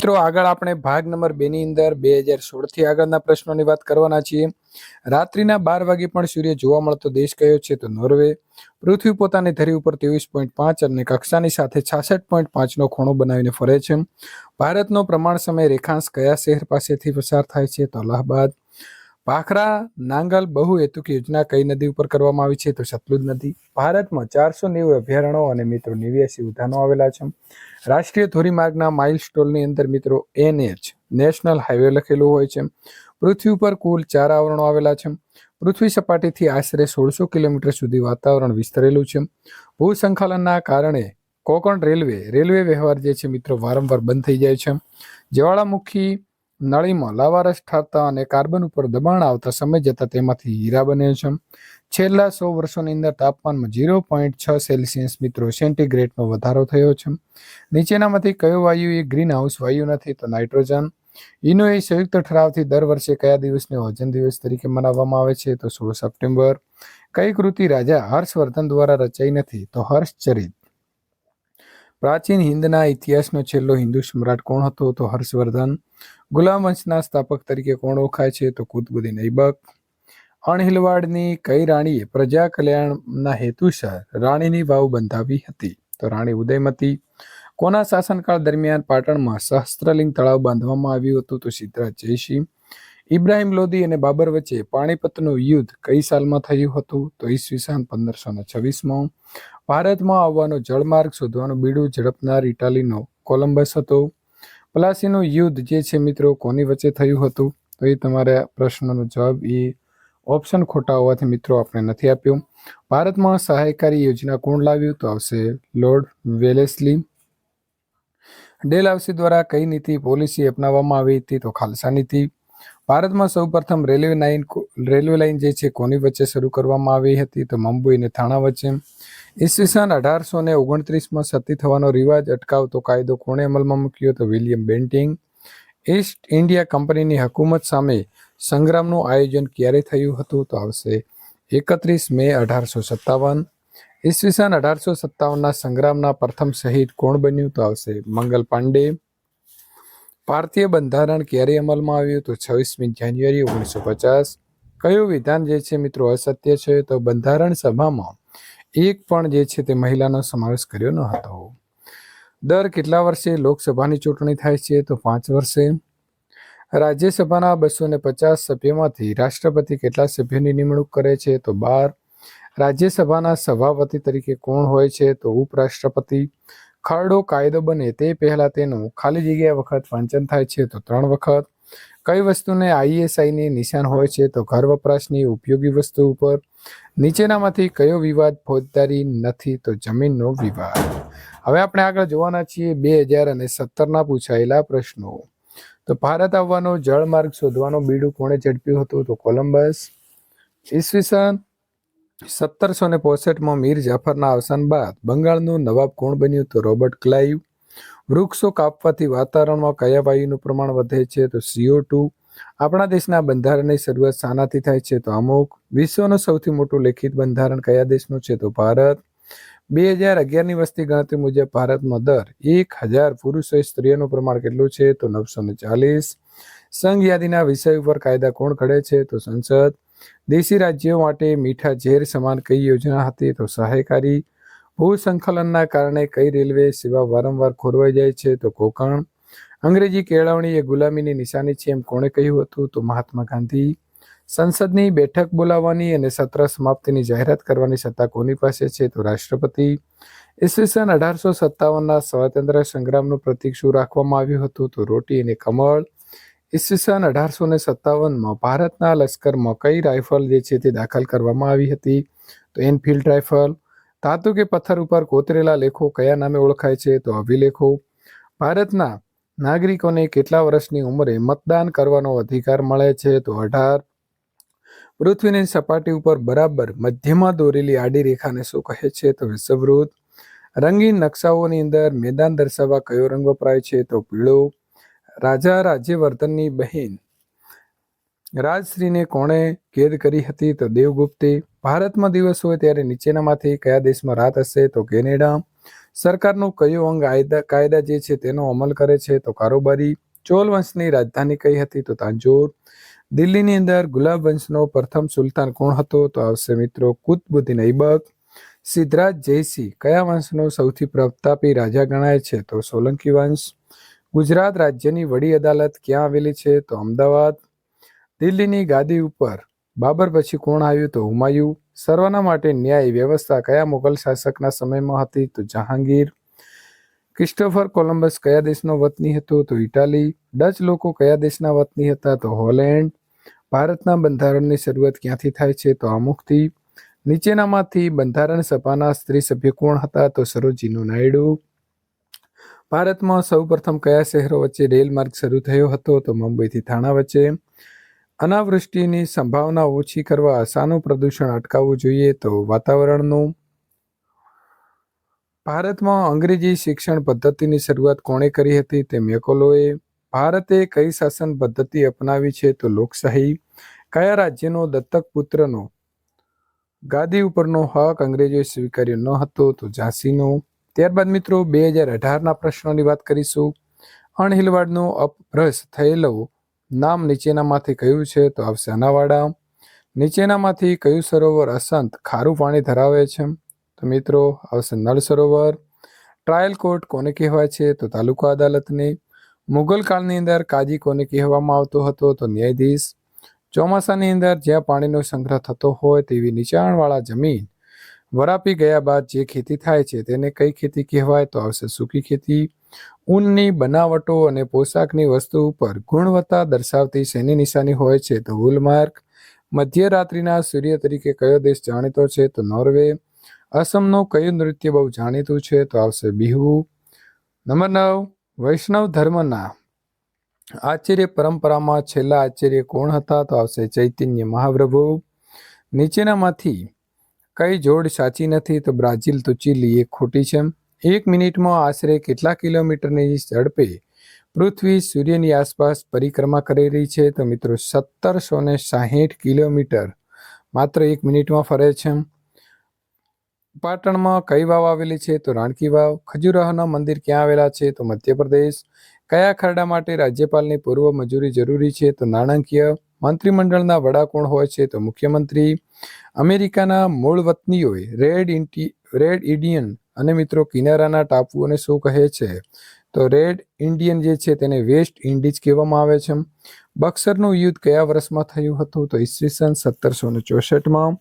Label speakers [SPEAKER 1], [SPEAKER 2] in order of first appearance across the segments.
[SPEAKER 1] મિત્રો આગળ આપણે ભાગ નંબર 2 ની અંદર 2016 થી આગળના પ્રશ્નોની વાત કરવાના છીએ. રાત્રિના 12 વાગે પણ સૂર્ય જોવા મળતો દેશ કયો છે? તો નોર્વે. પૃથ્વી પોતાની ધરી ઉપર 23.5 અને કક્ષાની સાથે 66.5 નો ખૂણો બનાવીને ફરે છે. ભારતનો પ્રમાણ સમય રેખાંશ કયા શહેર પાસેથી પસાર થાય છે? તો અલ્હાબાદ. ભાખરા નાંગલ બહુહેતુક યોજના કઈ નદી ઉપર કરવામાં આવી છે? તો સતલુજ નદી. ભારતમાં 490 અભયારણ્યો અને મિત્રો 89 ઉદ્યાનો આવેલા છે. રાષ્ટ્રીય ધોરીમાર્ગના માઇલસ્ટોનની અંદર મિત્રો NH નેશનલ હાઈવે લખેલું હોય છે. પૃથ્વી ઉપર કુલ 4 આવરણો આવેલા છે. પૃથ્વી સપાટીથી આશરે 1600 કિલોમીટર સુધી વાતાવરણ વિસ્તરેલું છે. ભૂસંકલનના કારણે કોકણ રેલવે વ્યવહાર જે છે મિત્રો વારંવાર બંધ થઈ જાય છે. જ્વાળામુખી નળીમાં લાવારસ ઠરતા અને કાર્બન ઉપર દબાણ આવતા સમય જતા તેમાંથી હીરા બને છે. છેલ્લા 100 વર્ષોની અંદર તાપમાનમાં 0.6 સેલ્સિયસ મિત્રો સેન્ટીગ્રેડનો વધારો થયો છે. નીચેનામાંથી કયો વાયુ એ ગ્રીન હાઉસ વાયુ નથી? તો નાઇટ્રોજન. યુએનઓ સંયુક્ત ઠરાવથી દર વર્ષે કયા દિવસને ઓઝોન દિવસ તરીકે મનાવવામાં આવે છે? તો 16 સપ્ટેમ્બર. કઈ કૃતિ રાજા હર્ષવર્ધન દ્વારા રચાઈ નથી? તો હર્ષચરિત. પ્રાચીન હિંદના ઇતિહાસનો છેલ્લો હિન્દુ સમ્રાટ કોણ હતો? તો હર્ષવર્ધન. ગુલામ વંશના સ્થાપક તરીકે કોણ ઓળખાય છે? તો કુતુબુદ્દીન ઐબક. અણહિલવાડની કઈ રાણીએ પ્રજા કલ્યાણના હેતુસર રાણીની વાવ બંધાવી હતી? તો રાણી ઉદયમતી. કોના શાસનકાળ દરમિયાન પાટણમાં સહસ્ત્રલિંગ તળાવ બાંધવામાં આવ્યું હતું? તો સિદ્ધરાજ જયસિંહ. ઇબ્રાહિમ લોદી અને બાબર વચ્ચે પાણીપતનું યુદ્ધ કઈ સાલમાં થયું હતું? તો ઈસવીસન 1526માં. ભારતમાં આવવાનો જળમાર્ગ શોધવાનું બીડું ઝડપનાર ઇટાલીનો કોલંબસ હતો. પ્લાસીનું યુદ્ધ જે છે મિત્રો કોની વચ્ચે થયું હતું? તો એ તમારા પ્રશ્નનો જવાબ એ ઓપ્શન ખોટા હોવાથી મિત્રો આપણે નથી આપ્યો. ભારતમાં સહાયકારી યોજના કોણ લાવ્યું? તો આવશે લોર્ડ વેલેસ્લી. ડેલહાઉસી દ્વારા કઈ નીતિ પોલિસી અપનાવવામાં આવી હતી? તો ખાલસા નીતિ. ભારતમાં સૌપ્રથમ રેલવે લાઇન જે છે કોની વચ્ચે શરૂ કરવામાં આવી હતી? તો મુંબઈ અને થાણા વચ્ચે. ઈસવીસન 1829માં સતી થવાનો રિવાજ અટકાવતો કાયદો કોણે અમલમાં મૂક્યો? તો વિલિયમ બેન્ટિંગ. ઈસ્ટ ઇન્ડિયા કંપનીની હકુમત સામે સંગ્રામનું આયોજન ક્યારે થયું હતું? તો આવશે 31 મે 1857. ઈસવીસન 1857ના સંગ્રામના પ્રથમ શહીદ કોણ બન્યું? તો આવશે મંગલ પાંડે. ભારતીય બંધારણ ક્યારે અમલમાં આવ્યું? તો 26મી જાન્યુઆરી 1950. કયું વિધાન જે છે મિત્રો અસત્ય છે? તો બંધારણ સભામાં એક પણ જે છે તે મહિલાનો સમાવેશ કર્યો ન હતો. દર કેટલા વર્ષે લોકસભાની ચૂંટણી થાય છે? તો 5 વર્ષે. રાજ્યસભાના 250 સભ્યોમાંથી રાષ્ટ્રપતિ કેટલા સભ્યોની નિમણૂક કરે છે? તો 12. રાજ્યસભાના સભાપતિ તરીકે કોણ હોય છે? તો ઉપરાષ્ટ્રપતિ. ખરડો કાયદો બને તે પહેલા તેનું ખાલી જગ્યા વખત વાંચન થાય છે? તો 3 વખત. કઈ વસ્તુને ISIની નિશાન હોય છે? તો ઘર વપરાશની ઉપયોગી વસ્તુ ઉપર. નીચેનામાંથી કયો વિવાદ ફોજદારી નથી? તો જમીનનો વિવાદ. હવે આપણે આગળ જોવાના છીએ 2017ના પૂછાયેલા પ્રશ્નો. તો ભારત આવવાનો જળમાર્ગ શોધવાનો બીડું કોણે ઝડપ્યું હતું? તો કોલંબસ. ઈસવીસન 1765માં મીર જાફરના અવસાન બાદ બંગાળનું નવાબ કોણ બન્યું? તો રોબર્ટ ક્લાઇવ. વૃક્ષો કાપવાથી વાતાવરણમાં કયા વાયુનું પ્રમાણ વધે છે? તો CO2. આપણા દેશના બંધારણની શરૂઆત શાનાથી થાય છે? તો અમુક. વિશ્વનું સૌથી મોટું લેખિત બંધારણ કયા દેશનું છે? તો ભારત. 2011ની વસ્તી ગણતરી મુજબ ભારતમાં દર 1000 પુરુષો સ્ત્રીઓનું પ્રમાણ કેટલું છે? તો 940. સંઘ યાદીના વિષય ઉપર કાયદા કોણ ઘડે છે? તો સંસદ. દેશી રાજ્યો માટે મીઠા ઝેર સમાન કઈ યોજના હતી? તો સહાયકારી. ભૂસંકલનના કારણે કઈ રેલવે સેવા વારંવાર ખોરવાઈ જાય છે? તો કોકણ. અંગ્રેજી કેળવણી એ ગુલામીની નિશાની છે એમ કોણે કહ્યું હતું? તો મહાત્મા ગાંધી. સંસદની બેઠક બોલાવવાની અને સત્ર સમાપ્તિની જાહેરાત કરવાની સત્તા કોની પાસે છે? તો રાષ્ટ્રપતિ. ઈસવીસન 1857ના સ્વાતંત્ર્ય સંગ્રામનું પ્રતીક શું રાખવામાં આવ્યું હતું? તો રોટી અને કમળ. ઈસવીસન 1857માં ભારતના લશ્કરમાં કઈ રાઇફલ જે છે તે દાખલ કરવામાં આવી હતી? તો એનફિલ્ડ રાઇફલ. ધાતુ કે પથ્થર ઉપર કોતરેલા લેખો કયા નામે ઓળખાય છે? તો અભિલેખો. ભારતના નાગરિકોને કેટલા વર્ષની ઉંમરે મતદાન કરવાનો અધિકાર મળે છે? તો 18. પૃથ્વીની સપાટી ઉપર બરાબર મધ્યમાં દોરેલી આડી રેખાને શું કહે છે? તો વિષુવવૃત્ત. રંગીન નકશાઓની અંદર મેદાન દર્શાવવા કયો રંગ વપરાય છે? તો પીળો. રાજા રાજ્યવર્ધનની બહેન રાજશ્રીને કોણે કેદ કરી હતી? તો દેવગુપ્તે. ભારતમાં દિવસ હોય ત્યારે નીચેનામાંથી કયા દેશમાં રાત હશે? તો કેનેડા. સરકારનું કયું અંગ કાયદા જે છે તેનો અમલ કરે છે? તો કારોબારી. ચોલ વંશની રાજધાની કઈ હતી? તો તાંજોર. દિલ્હીની અંદર ગુલાબ વંશનો પ્રથમ સુલતાન કોણ હતો? તો આવશે મિત્રો કુતબુદ્દીન ઐબક. સિદ્ધરાજ જયસિંહ કયા વંશનો સૌથી પ્રતાપી રાજા ગણાય છે? તો સોલંકી વંશ. ગુજરાત રાજ્યની વડી અદાલત ક્યાં આવેલી છે? તો અમદાવાદ. દિલ્હીની ગાદી ઉપર બાબર પછી કોણ આવ્યું? તો હુમાયું. સર્વના માટે ન્યાય વ્યવસ્થા કયા મુગલ શાસકના સમયમાં હતી? તો જહાંગીર. ક્રિસ્ટોફર કોલંબસ કયા દેશનો વતની હતો? તો ઇટાલી. ડચ લોકો કયા દેશના વતની હતા? તો હોલેન્ડ. ભારતના બંધારણની શરૂઆત ક્યાંથી થાય છે? તો આમુખથી. નીચેનામાંથી બંધારણ સભાના સ્ત્રી સભ્ય કોણ હતા? તો સરોજિની નાયડુ. ભારતમાં સૌપ્રથમ કયા શહેરો વચ્ચે રેલ માર્ગ શરૂ થયો હતો? તો મુંબઈથી થાણા વચ્ચે. અનાવૃષ્ટિની સંભાવના ઓછી કરવા શાનું પ્રદૂષણ અટકાવવું જોઈએ? તો વાતાવરણનું. ભારતમાં અંગ્રેજી શિક્ષણ પદ્ધતિની શરૂઆત કોણે કરી હતી? તે મેકોલોએ. ભારતે કઈ શાસન પદ્ધતિ અપનાવી છે? તો લોકશાહી. કયા રાજ્યનો દત્તક પુત્રનો ગાદી ઉપરનો હક અંગ્રેજોએ સ્વીકાર્યો ન હતો? તો ઝાંસીનો. ત્યારબાદ મિત્રો 2018ના પ્રશ્નોની વાત કરીશું. અણહિલવાડનું અપભ્રંશ થયેલું નામ નીચેનામાંથી કયું છે? તો આવશે અનાવાડા. નીચેનામાંથી કયું સરોવર અસંત ખારું પાણી ધરાવે છે? તો મિત્રો આવશે નળ સરોવર. ટ્રાયલ કોર્ટ કોને કહેવાય છે? તો તાલુકા અદાલતને. મુગલ કાળની અંદર કાજી કોને કહેવામાં આવતો હતો? તો ન્યાયાધીશ. ચોમાસાની અંદર જ્યાં પાણીનો સંગ્રહ થતો હોય તેવી નીચાણવાળા જમીન વરાપી ગયા બાદ જે ખેતી થાય છે તેને કઈ ખેતી કહેવાય? તો આવશે સૂકી ખેતી. ઊનની બનાવટો અને પોશાકની વસ્તુ ઉપર ગુણવત્તા દર્શાવતી શેની નિશાની હોય છે? તો વૂલમાર્ક. મધ્યરાત્રિના સૂર્ય તરીકે કયો દેશ જાણીતો છે? તો નોર્વે. અસમનું કયું નૃત્ય બહુ જાણીતું છે? તો આવશે બિહુ. નંબર 9. વૈષ્ણવ ધર્મના આચાર્ય પરંપરામાં છેલ્લા આચાર્ય કોણ હતા? તો આવશે ચૈતન્ય મહાપ્રભુ. નીચેનામાંથી કઈ જોડ સાચી નથી? તો બ્રાઝિલ તો ચીલી એ ખોટી છે. 1 મિનિટમાં આશરે કેટલા કિલોમીટરની ઝડપે પૃથ્વી સૂર્યની આસપાસ પરિક્રમા કરી રહી છે? તો મિત્રો 1760 કિલોમીટર માત્ર 1 મિનિટમાં ફરે છે. પાટણમાં કઈ વાવ આવેલી છે? તો રાણકી વાવ. ખજુરાહોના મંદિર ક્યાં આવેલા છે? તો મધ્યપ્રદેશ. કયા ખરડા માટે રાજ્યપાલની પૂર્વ મંજૂરી જરૂરી છે? તો નાણાકીય. મંત્રીમંડળના વડા કોણ હોય છે? તો મુખ્યમંત્રી. અમેરિકાના મૂળ વતનીઓએ રેડ ઇન્ડિયન અને મિત્રો કિનારાના ટાપુઓને શું કહે છે? તો રેડ ઇન્ડિયન જે છે તેને વેસ્ટ ઇન્ડિઝ કહેવામાં આવે છે. બક્સરનું યુદ્ધ કયા વર્ષમાં થયું હતું? તો ઈસવીસન 1764માં.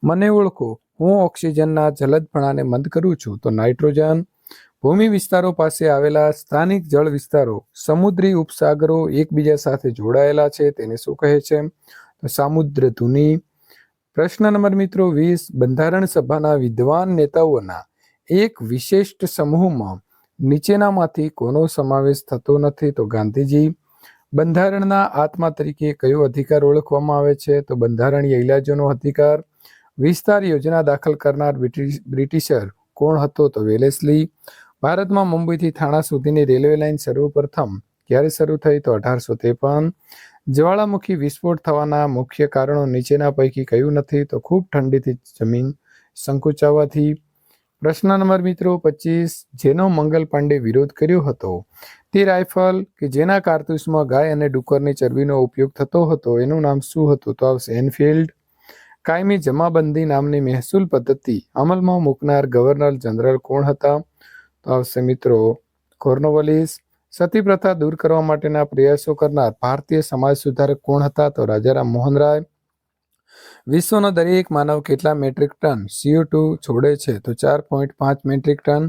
[SPEAKER 1] મને ઓળખો, હું ઓક્સિજનના જલદપણાને મંદ કરું છું. તો નાઇટ્રોજન. ભૂમિ વિસ્તારો પાસે આવેલા સ્થાનિક જળ વિસ્તારો સમુદ્રી ઉપસાગરો એકબીજા સાથે જોડાયેલા છે તેને શું કહે છે? તો સામુદ્ર ધુની. પ્રશ્ન નંબર મિત્રો 20. બંધારણ સભાના વિદ્વાન નેતાઓના એક વિશિષ્ટ સમૂહમાં નીચેનામાંથી કોનો સમાવેશ થતો નથી? તો ગાંધીજી. બંધારણના આત્મા તરીકે કયો અધિકાર ઓળખવામાં આવે છે? તો બંધારણીય ઇલાજોનો અધિકાર. વિસ્તાર યોજના દાખલ કરનાર બ્રિટિશર કોણ હતો? તો વેલેસ્લી. ભારતમાં મુંબઈથી થાણા સુધીની રેલવે લાઇન સર્વપ્રથમ ક્યારે શરૂ થઈ? તો 1853. જ્વાળામુખી વિસ્ફોટ થવાના મુખ્ય કારણો નીચેના પૈકી કયું નથી? તો ખૂબ ઠંડીથી જમીન સંકુચાવાથી. પ્રશ્ન નંબર મિત્રો 25. જેનો મંગલ પાંડે વિરોધ કર્યો હતો તે રાઇફલ કે જેના કારતૂસમાં ગાય અને ડુક્કરની ચરબીનો ઉપયોગ થતો હતો એનું નામ શું હતું? તો આવશે એનફિલ્ડ. કાયમી જમાબંધી નામની મહેસૂલ પદ્ધતિ અમલમાં મૂકનાર ગવર્નર જનરલ કોણ હતા? તો આવશે મિત્રો કોર્નવાલિસ. સતી પ્રથા દૂર કરવા માટેના પ્રયાસો કરનાર ભારતીય સમાજ સુધારક કોણ હતા? તો રાજારામ મોહન રાય. વિશ્વનો દરેક માનવ કેટલા મેટ્રિક ટન CO2 છોડે છે? તો 4.5 મેટ્રિક ટન.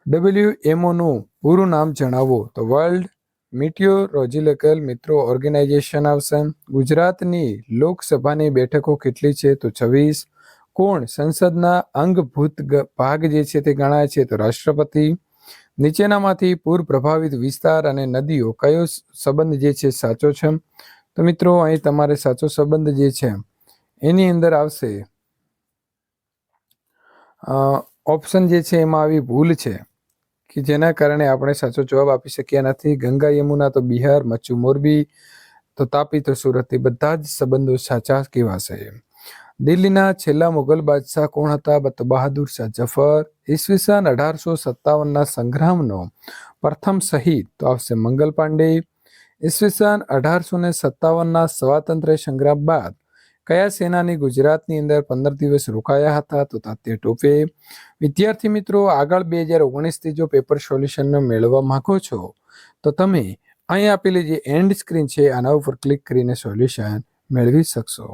[SPEAKER 1] WMOનું પૂરું નામ જણાવો. તો વર્લ્ડ મીટિયોરોલોજીકલ મિત્રો ઓર્ગેનાઇઝેશન આવશે. ગુજરાતની લોકસભાની બેઠકો કેટલી છે? તો 26. કોણ સંસદના અંગભૂત ભાગ જે છે તે ગણાય છે? તો રાષ્ટ્રપતિ. નીચેનામાંથી પૂર પ્રભાવિત વિસ્તાર અને નદીઓ કયો સંબંધ જે છે સાચો છે? તો મિત્રો અહીં તમારે સાચો સંબંધ જે છે એની અંદર આવશે ઓપ્શન જે છે એમાં આવી ભૂલ છે કે જેના કારણે આપણે સાચો જવાબ આપી શક્યા નથી. ગંગા યમુના તો બિહાર, મચ્છુ મોરબી તો તાપી તો સુરત, એ બધા જ સંબંધો સાચા કહેવાશે. દિલ્હીના છેલ્લા મુગલ બાદશાહ કોણ હતા? તો બહાદુર શાહ જફર. ઈસવીસન 1857ના સંગ્રામનો પ્રથમ શહીદ તો આવશે મંગલ પાંડે. ઈસવીસન 1857ના સ્વાતંત્ર્ય સંગ્રામ બાદ કયા સેનાની ગુજરાતની અંદર 15 દિવસ રોકાયા હતા? તો તાત્યા ટોપે. વિદ્યાર્થી મિત્રો, આગળ 2019થી જો પેપર સોલ્યુશનનો મેળવવા માંગો છો તો તમે અહીં આપેલી જે એન્ડ સ્ક્રીન છે આના ઉપર ક્લિક કરીને સોલ્યુશન મેળવી શકશો.